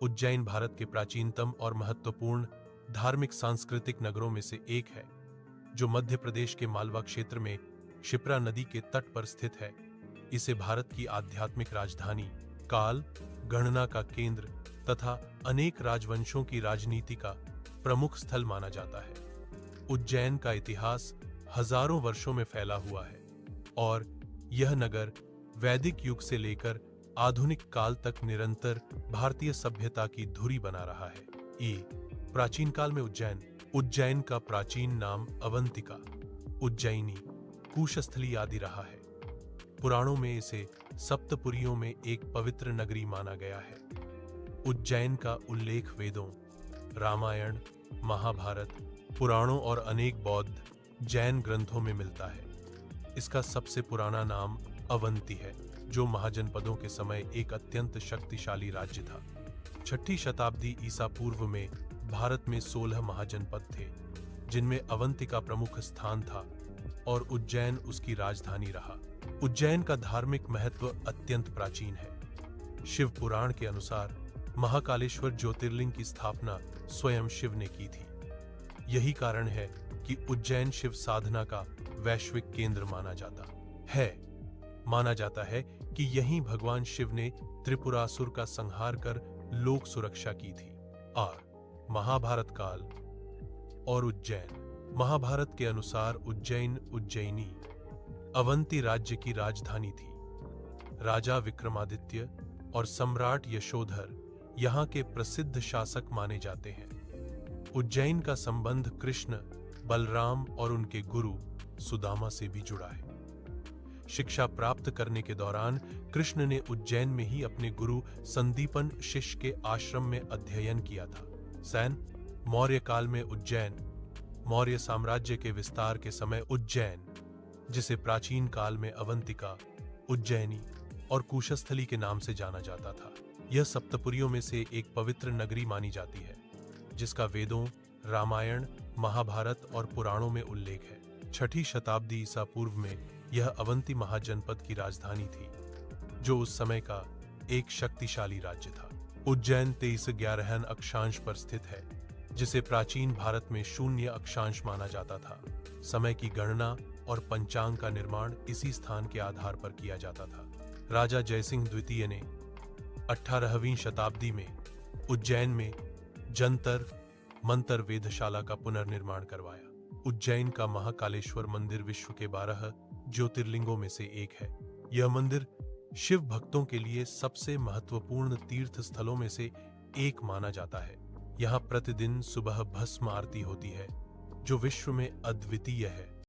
उज्जैन भारत के प्राचीनतम और महत्वपूर्ण धार्मिक सांस्कृतिक नगरों में से एक है, जो मध्य प्रदेश के मालवा क्षेत्र में क्षिप्रा नदी के तट पर स्थित है। इसे भारत की आध्यात्मिक राजधानी, काल गणना का केंद्र तथा अनेक राजवंशों की राजनीति का प्रमुख स्थल माना जाता है। उज्जैन का इतिहास हजारों वर्षों में फैला हुआ है और यह नगर वैदिक युग से लेकर आधुनिक काल तक निरंतर भारतीय सभ्यता की धुरी बना रहा है। प्राचीन काल में उज्जैन का प्राचीन नाम अवंतिका, उज्जैनी, कुशस्थली आदि रहा है। पुराणों में इसे सप्तपुरियों में एक पवित्र नगरी माना गया है। उज्जैन का उल्लेख वेदों, रामायण, महाभारत, पुराणों और अनेक बौद्ध, जैन ग्रंथों में मिलता है। इसका सबसे पुराना नाम अवंती है, जो महाजनपदों के समय एक अत्यंत शक्तिशाली राज्य था। 6ठी शताब्दी ईसा पूर्व में भारत में 16 महाजनपद थे, जिनमें अवंतिका प्रमुख स्थान था और उज्जैन उसकी राजधानी रहा। उज्जैन का धार्मिक महत्व अत्यंत प्राचीन है। शिव पुराण के अनुसार महाकालेश्वर ज्योतिर्लिंग की स्थापना स्वयं शिव ने की थी। यही कारण है कि उज्जैन शिव साधना का वैश्विक केंद्र माना जाता है कि यहीं भगवान शिव ने त्रिपुरासुर का संहार कर लोक सुरक्षा की थी। महाभारत काल और उज्जैन। महाभारत के अनुसार उज्जैनी अवंती राज्य की राजधानी थी। राजा विक्रमादित्य और सम्राट यशोधर यहाँ के प्रसिद्ध शासक माने जाते हैं। उज्जैन का संबंध कृष्ण, बलराम और उनके गुरु सुदामा से भी जुड़ा है। शिक्षा प्राप्त करने के दौरान कृष्ण ने उज्जैन में ही अपने गुरु संदीपन शिष्य के आश्रम में अध्ययन किया था। मौर्य काल में मौर्य साम्राज्य के विस्तार के समय उज्जैन, जिसे प्राचीन काल में अवंतिका, उज्जैनी और कुशस्थली के नाम से जाना जाता था, यह सप्तपुरियों में से एक पवित्र नगरी मानी जाती है, जिसका वेदों, रामायण, महाभारत और पुराणों में उल्लेख है। 6ठी शताब्दी ईसा पूर्व में यह अवंती महाजनपद की राजधानी थी, जो उस समय का एक शक्तिशाली राज्य था। उज्जैन 2311 अक्षांश पर स्थित है, जिसे प्राचीन भारत में 0 अक्षांश माना जाता था। समय की गणना और पंचांग का निर्माण इसी स्थान के आधार पर किया जाता था। राजा जयसिंह द्वितीय ने 18वीं शताब्दी में उज्जैन में जंतर मंतर वेधशाला का पुनर्निर्माण करवाया। उज्जैन का महाकालेश्वर मंदिर विश्व के 12 ज्योतिर्लिंगों में से एक है। यह मंदिर शिव भक्तों के लिए सबसे महत्वपूर्ण तीर्थ स्थलों में से एक माना जाता है। यहाँ प्रतिदिन सुबह भस्म आरती होती है, जो विश्व में अद्वितीय है।